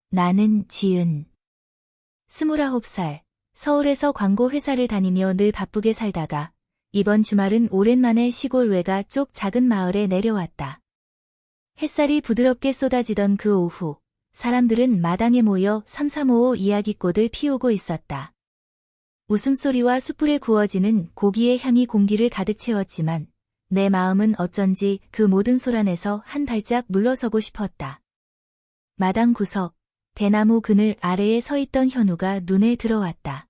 나는 지은. 29살, 서울에서 광고 회사를 다니며 늘 바쁘게 살다가 이번 주말은 오랜만에 시골 외가 쪽 작은 마을에 내려왔다. 햇살이 부드럽게 쏟아지던 그 오후, 사람들은 마당에 모여 삼삼오오 이야기꽃을 피우고 있었다. 웃음소리와 숯불에 구워지는 고기의 향이 공기를 가득 채웠지만 내 마음은 어쩐지 그 모든 소란에서 한 발짝 물러서고 싶었다. 마당 구석, 대나무 그늘 아래에 서 있던 현우가 눈에 들어왔다.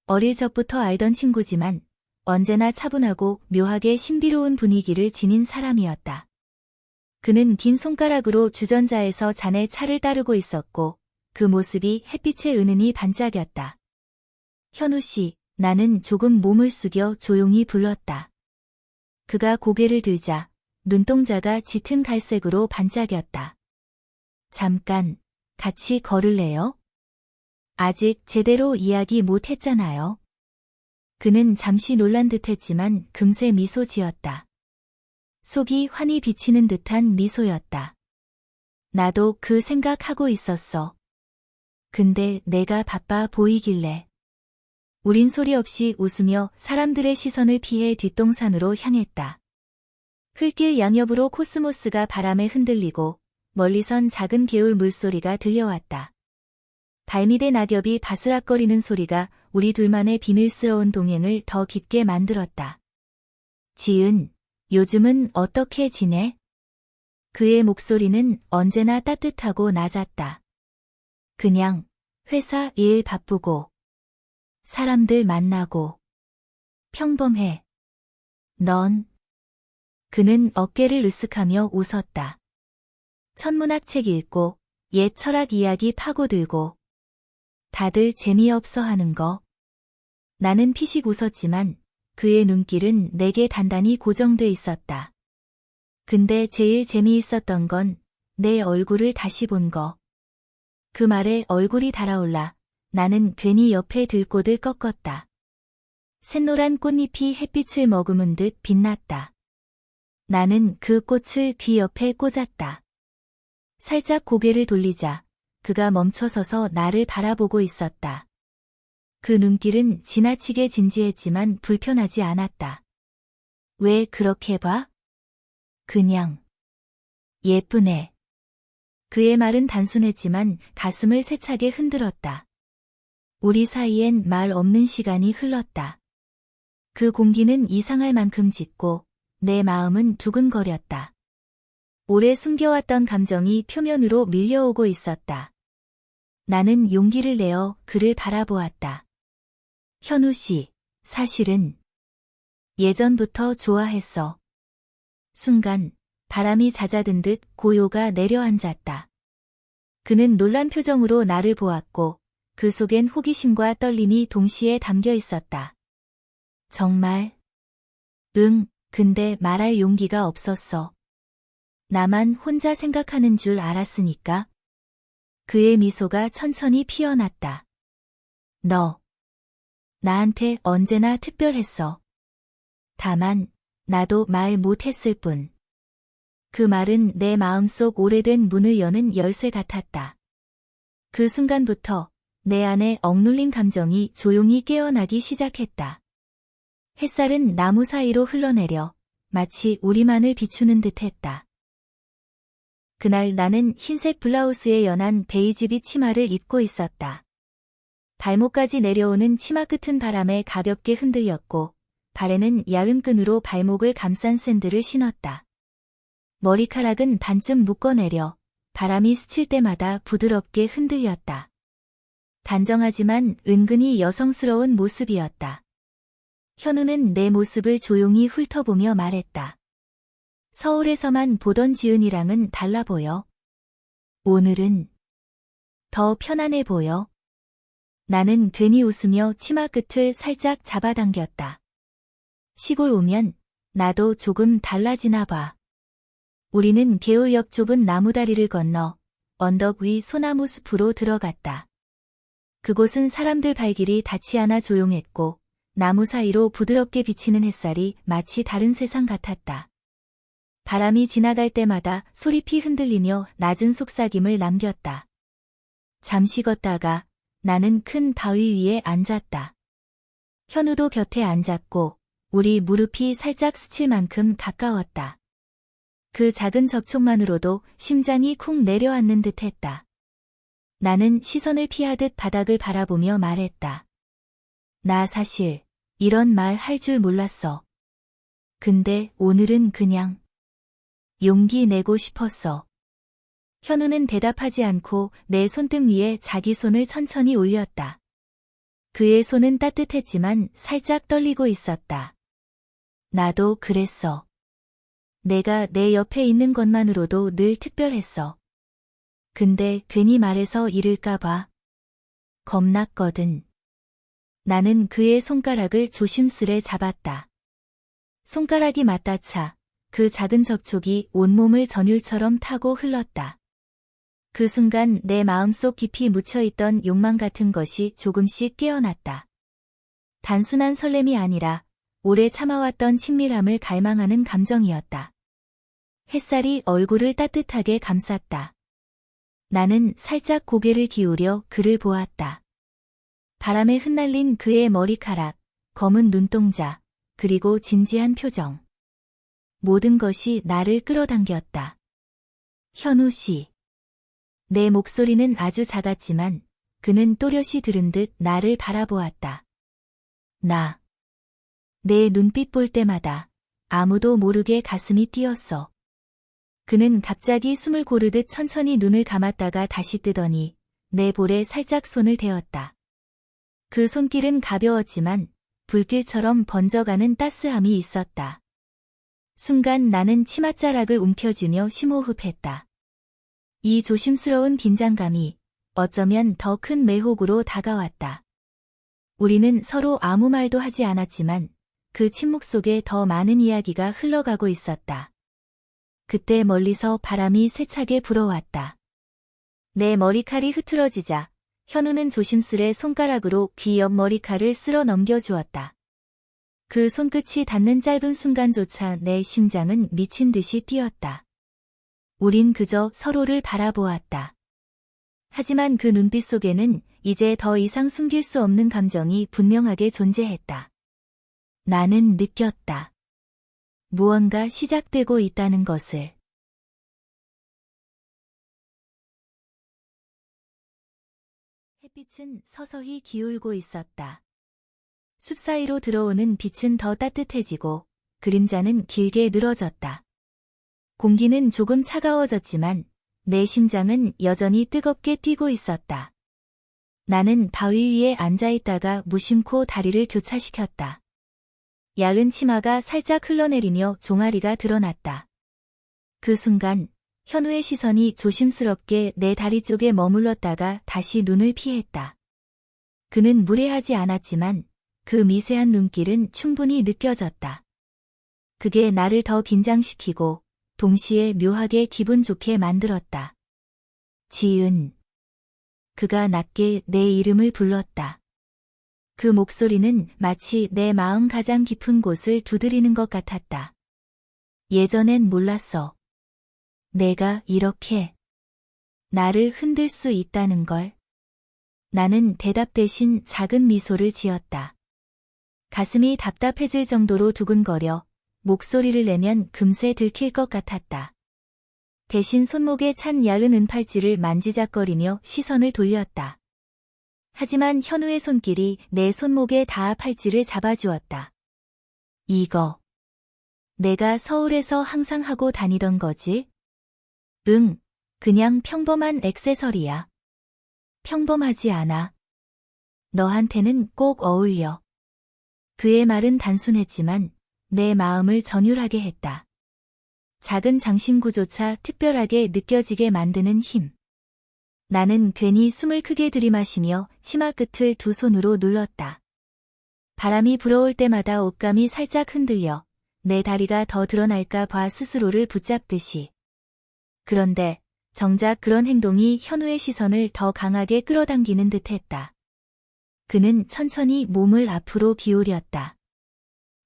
어릴 적부터 알던 친구지만 언제나 차분하고 묘하게 신비로운 분위기를 지닌 사람이었다. 그는 긴 손가락으로 주전자에서 잔에 차를 따르고 있었고 그 모습이 햇빛에 은은히 반짝였다. 현우 씨, 나는 조금 몸을 숙여 조용히 불렀다. 그가 고개를 들자 눈동자가 짙은 갈색으로 반짝였다. 잠깐, 같이 걸을래요? 아직 제대로 이야기 못했잖아요. 그는 잠시 놀란 듯했지만 금세 미소 지었다. 속이 환히 비치는 듯한 미소였다. 나도 그 생각하고 있었어. 근데 내가 바빠 보이길래. 우린 소리 없이 웃으며 사람들의 시선을 피해 뒷동산으로 향했다. 흘길 양옆으로 코스모스가 바람에 흔들리고 멀리선 작은 개울 물소리가 들려왔다. 발밑의 낙엽이 바스락거리는 소리가 우리 둘만의 비밀스러운 동행을 더 깊게 만들었다. 지은, 요즘은 어떻게 지내? 그의 목소리는 언제나 따뜻하고 낮았다. 그냥 회사 일 바쁘고 사람들 만나고 평범해. 넌? 그는 어깨를 으쓱하며 웃었다. 천문학책 읽고 옛 철학 이야기 파고들고 다들 재미없어 하는 거. 나는 피식 웃었지만 그의 눈길은 내게 단단히 고정돼 있었다. 근데 제일 재미있었던 건 내 얼굴을 다시 본 거. 그 말에 얼굴이 달아올라 나는 괜히 옆에 들꽃을 꺾었다. 샛노란 꽃잎이 햇빛을 머금은 듯 빛났다. 나는 그 꽃을 귀 옆에 꽂았다. 살짝 고개를 돌리자 그가 멈춰서서 나를 바라보고 있었다. 그 눈길은 지나치게 진지했지만 불편하지 않았다. 왜 그렇게 봐? 그냥. 예쁘네. 그의 말은 단순했지만 가슴을 세차게 흔들었다. 우리 사이엔 말 없는 시간이 흘렀다. 그 공기는 이상할 만큼 짙고 내 마음은 두근거렸다. 오래 숨겨왔던 감정이 표면으로 밀려오고 있었다. 나는 용기를 내어 그를 바라보았다. 현우 씨, 사실은 예전부터 좋아했어. 순간 바람이 잦아든 듯 고요가 내려앉았다. 그는 놀란 표정으로 나를 보았고 그 속엔 호기심과 떨림이 동시에 담겨 있었다. 정말? 응, 근데 말할 용기가 없었어. 나만 혼자 생각하는 줄 알았으니까. 그의 미소가 천천히 피어났다. 너. 나한테 언제나 특별했어. 다만 나도 말 못했을 뿐. 그 말은 내 마음속 오래된 문을 여는 열쇠 같았다. 그 순간부터 내 안에 억눌린 감정이 조용히 깨어나기 시작했다. 햇살은 나무 사이로 흘러내려 마치 우리만을 비추는 듯했다. 그날 나는 흰색 블라우스에 연한 베이지빛 치마를 입고 있었다. 발목까지 내려오는 치마 끝은 바람에 가볍게 흔들렸고 발에는 얇은 끈으로 발목을 감싼 샌들을 신었다. 머리카락은 반쯤 묶어내려 바람이 스칠 때마다 부드럽게 흔들렸다. 단정하지만 은근히 여성스러운 모습이었다. 현우는 내 모습을 조용히 훑어보며 말했다. 서울에서만 보던 지은이랑은 달라 보여. 오늘은 더 편안해 보여. 나는 괜히 웃으며 치마 끝을 살짝 잡아당겼다. 시골 오면 나도 조금 달라지나 봐. 우리는 개울 옆 좁은 나무다리를 건너 언덕 위 소나무 숲으로 들어갔다. 그곳은 사람들 발길이 닿지 않아 조용했고 나무 사이로 부드럽게 비치는 햇살이 마치 다른 세상 같았다. 바람이 지나갈 때마다 소리피 흔들리며 낮은 속삭임을 남겼다. 잠시 걷다가 나는 큰 바위 위에 앉았다. 현우도 곁에 앉았고 우리 무릎이 살짝 스칠 만큼 가까웠다. 그 작은 접촉만으로도 심장이 쿵 내려앉는 듯했다. 나는 시선을 피하듯 바닥을 바라보며 말했다. 나 사실 이런 말 할 줄 몰랐어. 근데 오늘은 그냥 용기 내고 싶었어. 현우는 대답하지 않고 내 손등 위에 자기 손을 천천히 올렸다. 그의 손은 따뜻했지만 살짝 떨리고 있었다. 나도 그랬어. 내가 내 옆에 있는 것만으로도 늘 특별했어. 근데 괜히 말해서 잃을까봐 겁났거든. 나는 그의 손가락을 조심스레 잡았다. 손가락이 맞닿자 그 작은 접촉이 온몸을 전율처럼 타고 흘렀다. 그 순간 내 마음속 깊이 묻혀있던 욕망 같은 것이 조금씩 깨어났다. 단순한 설렘이 아니라 오래 참아왔던 친밀함을 갈망하는 감정이었다. 햇살이 얼굴을 따뜻하게 감쌌다. 나는 살짝 고개를 기울여 그를 보았다. 바람에 흩날린 그의 머리카락, 검은 눈동자, 그리고 진지한 표정. 모든 것이 나를 끌어당겼다. 현우 씨. 내 목소리는 아주 작았지만 그는 또렷이 들은 듯 나를 바라보았다. 내 눈빛 볼 때마다 아무도 모르게 가슴이 뛰었어. 그는 갑자기 숨을 고르듯 천천히 눈을 감았다가 다시 뜨더니 내 볼에 살짝 손을 대었다. 그 손길은 가벼웠지만 불길처럼 번져가는 따스함이 있었다. 순간 나는 치맛자락을 움켜쥐며 심호흡했다. 이 조심스러운 긴장감이 어쩌면 더 큰 매혹으로 다가왔다. 우리는 서로 아무 말도 하지 않았지만 그 침묵 속에 더 많은 이야기가 흘러가고 있었다. 그때 멀리서 바람이 세차게 불어왔다. 내 머리칼이 흐트러지자 현우는 조심스레 손가락으로 귀 옆 머리칼을 쓸어 넘겨주었다. 그 손끝이 닿는 짧은 순간조차 내 심장은 미친 듯이 뛰었다. 우린 그저 서로를 바라보았다. 하지만 그 눈빛 속에는 이제 더 이상 숨길 수 없는 감정이 분명하게 존재했다. 나는 느꼈다. 무언가 시작되고 있다는 것을. 햇빛은 서서히 기울고 있었다. 숲 사이로 들어오는 빛은 더 따뜻해지고 그림자는 길게 늘어졌다. 공기는 조금 차가워졌지만 내 심장은 여전히 뜨겁게 뛰고 있었다. 나는 바위 위에 앉아있다가 무심코 다리를 교차시켰다. 야은 치마가 살짝 흘러내리며 종아리가 드러났다. 그 순간 현우의 시선이 조심스럽게 내 다리 쪽에 머물렀다가 다시 눈을 피했다. 그는 무례하지 않았지만 그 미세한 눈길은 충분히 느껴졌다. 그게 나를 더 긴장시키고 동시에 묘하게 기분 좋게 만들었다. 지은. 그가 낮게 내 이름을 불렀다. 그 목소리는 마치 내 마음 가장 깊은 곳을 두드리는 것 같았다. 예전엔 몰랐어. 내가 이렇게 나를 흔들 수 있다는 걸. 나는 대답 대신 작은 미소를 지었다. 가슴이 답답해질 정도로 두근거려 목소리를 내면 금세 들킬 것 같았다. 대신 손목에 찬 얇은 은팔찌를 만지작거리며 시선을 돌렸다. 하지만 현우의 손길이 내 손목에 닿아 팔찌를 잡아주었다. 이거. 내가 서울에서 항상 하고 다니던 거지? 응, 그냥 평범한 액세서리야. 평범하지 않아. 너한테는 꼭 어울려. 그의 말은 단순했지만 내 마음을 전율하게 했다. 작은 장신구조차 특별하게 느껴지게 만드는 힘. 나는 괜히 숨을 크게 들이마시며 치마 끝을 두 손으로 눌렀다. 바람이 불어올 때마다 옷감이 살짝 흔들려 내 다리가 더 드러날까 봐 스스로를 붙잡듯이. 그런데 정작 그런 행동이 현우의 시선을 더 강하게 끌어당기는 듯했다. 그는 천천히 몸을 앞으로 기울였다.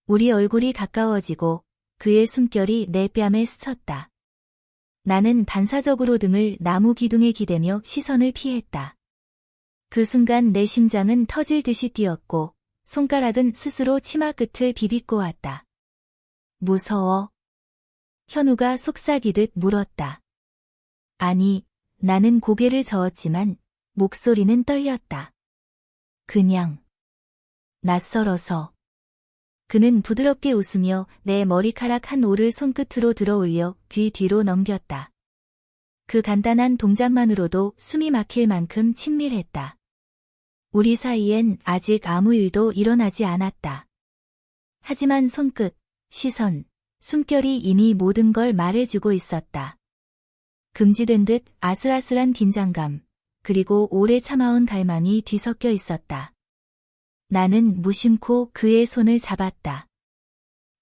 우리 얼굴이 가까워지고 그의 숨결이 내 뺨에 스쳤다. 나는 반사적으로 등을 나무 기둥에 기대며 시선을 피했다. 그 순간 내 심장은 터질 듯이 뛰었고 손가락은 스스로 치마 끝을 비비고 왔다. 무서워? 현우가 속삭이듯 물었다. 아니, 나는 고개를 저었지만 목소리는 떨렸다. 그냥 낯설어서. 그는 부드럽게 웃으며 내 머리카락 한 올을 손끝으로 들어올려 귀 뒤로 넘겼다. 그 간단한 동작만으로도 숨이 막힐 만큼 친밀했다. 우리 사이엔 아직 아무 일도 일어나지 않았다. 하지만 손끝, 시선, 숨결이 이미 모든 걸 말해주고 있었다. 금지된 듯 아슬아슬한 긴장감, 그리고 오래 참아온 갈망이 뒤섞여 있었다. 나는 무심코 그의 손을 잡았다.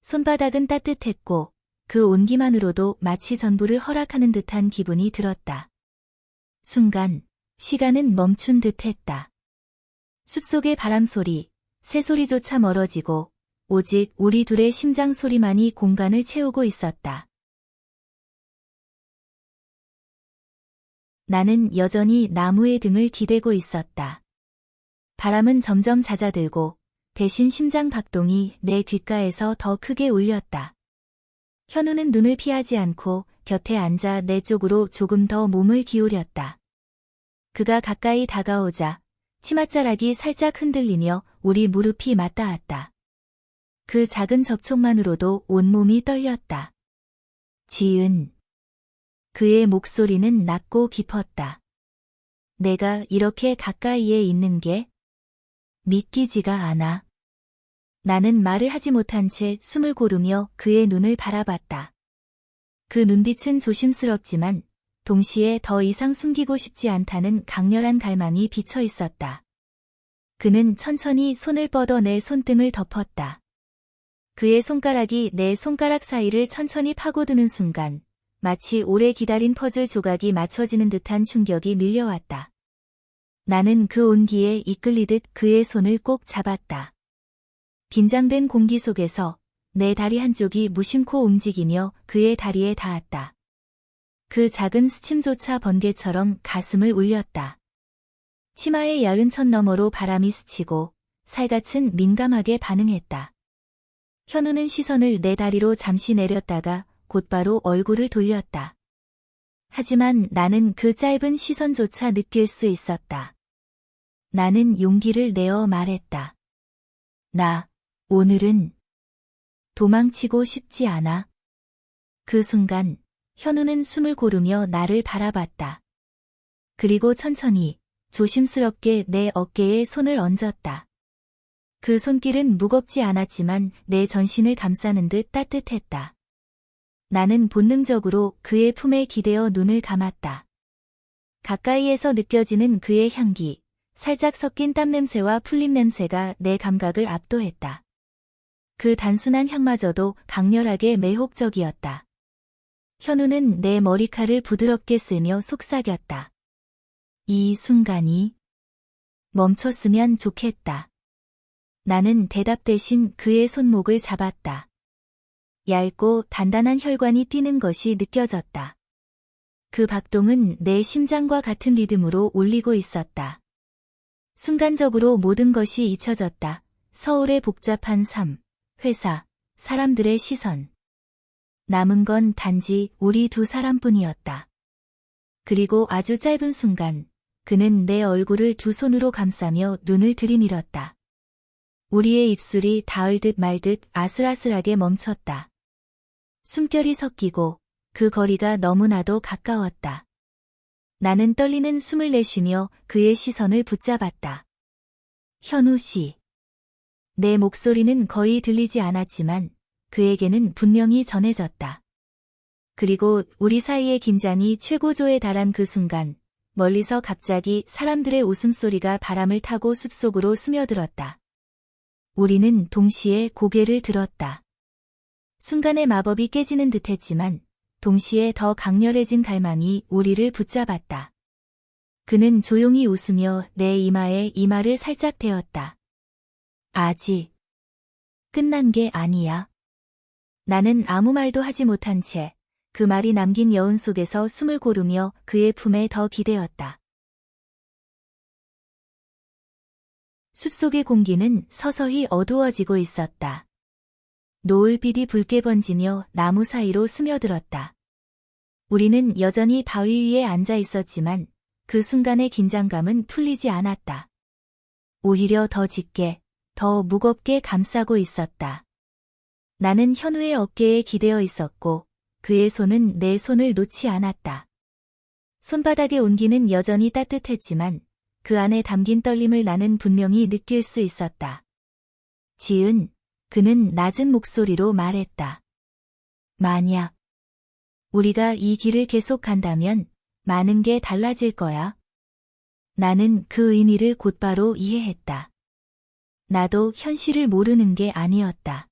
손바닥은 따뜻했고 그 온기만으로도 마치 전부를 허락하는 듯한 기분이 들었다. 순간 시간은 멈춘 듯했다. 숲속의 바람소리, 새소리조차 멀어지고 오직 우리 둘의 심장 소리만이 공간을 채우고 있었다. 나는 여전히 나무의 등을 기대고 있었다. 바람은 점점 잦아들고 대신 심장 박동이 내 귓가에서 더 크게 울렸다. 현우는 눈을 피하지 않고 곁에 앉아 내 쪽으로 조금 더 몸을 기울였다. 그가 가까이 다가오자 치맛자락이 살짝 흔들리며 우리 무릎이 맞닿았다. 그 작은 접촉만으로도 온몸이 떨렸다. 지은. 그의 목소리는 낮고 깊었다. 내가 이렇게 가까이에 있는 게 믿기지가 않아. 나는 말을 하지 못한 채 숨을 고르며 그의 눈을 바라봤다. 그 눈빛은 조심스럽지만 동시에 더 이상 숨기고 싶지 않다는 강렬한 갈망이 비쳐 있었다. 그는 천천히 손을 뻗어 내 손등을 덮었다. 그의 손가락이 내 손가락 사이를 천천히 파고드는 순간 마치 오래 기다린 퍼즐 조각이 맞춰지는 듯한 충격이 밀려왔다. 나는 그 온기에 이끌리듯 그의 손을 꼭 잡았다. 긴장된 공기 속에서 내 다리 한쪽이 무심코 움직이며 그의 다리에 닿았다. 그 작은 스침조차 번개처럼 가슴을 울렸다. 치마의 야은 천 너머로 바람이 스치고 살갗은 민감하게 반응했다. 현우는 시선을 내 다리로 잠시 내렸다가 곧바로 얼굴을 돌렸다. 하지만 나는 그 짧은 시선조차 느낄 수 있었다. 나는 용기를 내어 말했다. 오늘은 도망치고 싶지 않아. 그 순간 현우는 숨을 고르며 나를 바라봤다. 그리고 천천히 조심스럽게 내 어깨에 손을 얹었다. 그 손길은 무겁지 않았지만 내 전신을 감싸는 듯 따뜻했다. 나는 본능적으로 그의 품에 기대어 눈을 감았다. 가까이에서 느껴지는 그의 향기, 살짝 섞인 땀 냄새와 풀림 냄새가 내 감각을 압도했다. 그 단순한 향마저도 강렬하게 매혹적이었다. 현우는 내 머리칼을 부드럽게 쓸며 속삭였다. 이 순간이 멈췄으면 좋겠다. 나는 대답 대신 그의 손목을 잡았다. 얇고 단단한 혈관이 뛰는 것이 느껴졌다. 그 박동은 내 심장과 같은 리듬으로 울리고 있었다. 순간적으로 모든 것이 잊혀졌다. 서울의 복잡한 삶, 회사, 사람들의 시선. 남은 건 단지 우리 두 사람뿐이었다. 그리고 아주 짧은 순간, 그는 내 얼굴을 두 손으로 감싸며 눈을 들이밀었다. 우리의 입술이 닿을 듯 말 듯 아슬아슬하게 멈췄다. 숨결이 섞이고 그 거리가 너무나도 가까웠다. 나는 떨리는 숨을 내쉬며 그의 시선을 붙잡았다. 현우 씨. 내 목소리는 거의 들리지 않았지만 그에게는 분명히 전해졌다. 그리고 우리 사이의 긴장이 최고조에 달한 그 순간, 멀리서 갑자기 사람들의 웃음소리가 바람을 타고 숲속으로 스며들었다. 우리는 동시에 고개를 들었다. 순간의 마법이 깨지는 듯했지만 동시에 더 강렬해진 갈망이 우리를 붙잡았다. 그는 조용히 웃으며 내 이마에 이마를 살짝 대었다. 아직 끝난 게 아니야. 나는 아무 말도 하지 못한 채 그 말이 남긴 여운 속에서 숨을 고르며 그의 품에 더 기대었다. 숲속의 공기는 서서히 어두워지고 있었다. 노을빛이 붉게 번지며 나무 사이로 스며들었다. 우리는 여전히 바위 위에 앉아 있었지만 그 순간의 긴장감은 풀리지 않았다. 오히려 더 짙게, 더 무겁게 감싸고 있었다. 나는 현우의 어깨에 기대어 있었고 그의 손은 내 손을 놓지 않았다. 손바닥의 온기는 여전히 따뜻했지만 그 안에 담긴 떨림을 나는 분명히 느낄 수 있었다. 지은, 그는 낮은 목소리로 말했다. 만약 우리가 이 길을 계속 간다면 많은 게 달라질 거야. 나는 그 의미를 곧바로 이해했다. 나도 현실을 모르는 게 아니었다.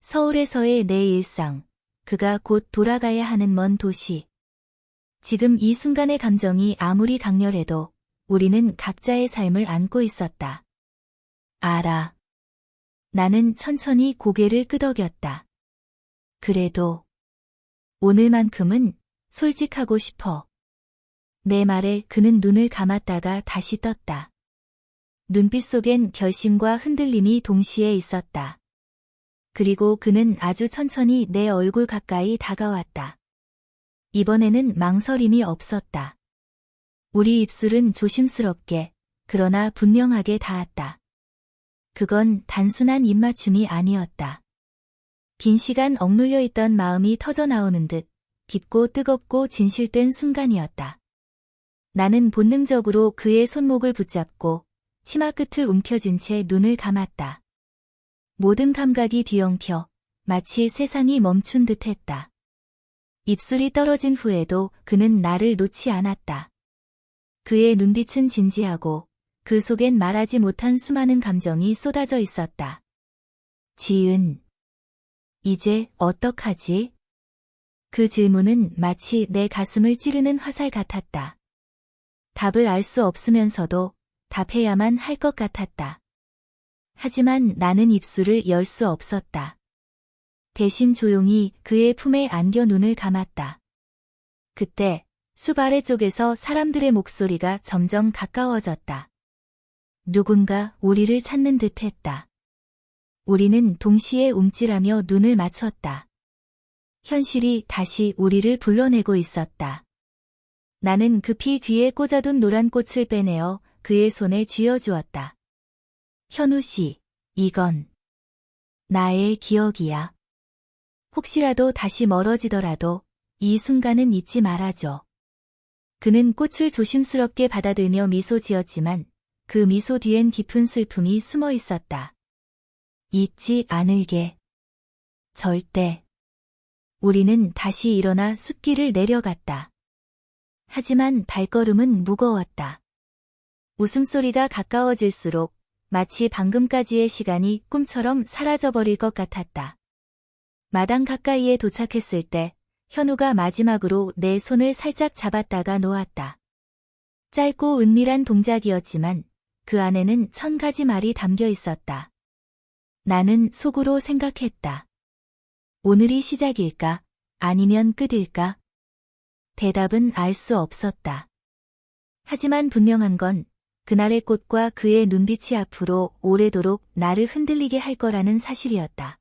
서울에서의 내 일상, 그가 곧 돌아가야 하는 먼 도시. 지금 이 순간의 감정이 아무리 강렬해도 우리는 각자의 삶을 안고 있었다. 알아. 나는 천천히 고개를 끄덕였다. 그래도 오늘만큼은 솔직하고 싶어. 내 말에 그는 눈을 감았다가 다시 떴다. 눈빛 속엔 결심과 흔들림이 동시에 있었다. 그리고 그는 아주 천천히 내 얼굴 가까이 다가왔다. 이번에는 망설임이 없었다. 우리 입술은 조심스럽게, 그러나 분명하게 닿았다. 그건 단순한 입맞춤이 아니었다. 긴 시간 억눌려 있던 마음이 터져나오는 듯 깊고 뜨겁고 진실된 순간이었다. 나는 본능적으로 그의 손목을 붙잡고 치마 끝을 움켜쥔 채 눈을 감았다. 모든 감각이 뒤엉켜 마치 세상이 멈춘 듯 했다. 입술이 떨어진 후에도 그는 나를 놓지 않았다. 그의 눈빛은 진지하고 그 속엔 말하지 못한 수많은 감정이 쏟아져 있었다. 지은, 이제 어떡하지? 그 질문은 마치 내 가슴을 찌르는 화살 같았다. 답을 알 수 없으면서도 답해야만 할 것 같았다. 하지만 나는 입술을 열 수 없었다. 대신 조용히 그의 품에 안겨 눈을 감았다. 그때 숲 아래쪽에서 사람들의 목소리가 점점 가까워졌다. 누군가 우리를 찾는 듯했다. 우리는 동시에 움찔하며 눈을 맞췄다. 현실이 다시 우리를 불러내고 있었다. 나는 급히 귀에 꽂아둔 노란 꽃을 빼내어 그의 손에 쥐어주었다. 현우 씨, 이건 나의 기억이야. 혹시라도 다시 멀어지더라도 이 순간은 잊지 말아줘. 그는 꽃을 조심스럽게 받아들며 미소 지었지만 그 미소 뒤엔 깊은 슬픔이 숨어 있었다. 잊지 않을게. 절대. 우리는 다시 일어나 숲길을 내려갔다. 하지만 발걸음은 무거웠다. 웃음소리가 가까워질수록 마치 방금까지의 시간이 꿈처럼 사라져버릴 것 같았다. 마당 가까이에 도착했을 때 현우가 마지막으로 내 손을 살짝 잡았다가 놓았다. 짧고 은밀한 동작이었지만 그 안에는 1000가지 말이 담겨 있었다. 나는 속으로 생각했다. 오늘이 시작일까? 아니면 끝일까? 대답은 알 수 없었다. 하지만 분명한 건 그날의 꽃과 그의 눈빛이 앞으로 오래도록 나를 흔들리게 할 거라는 사실이었다.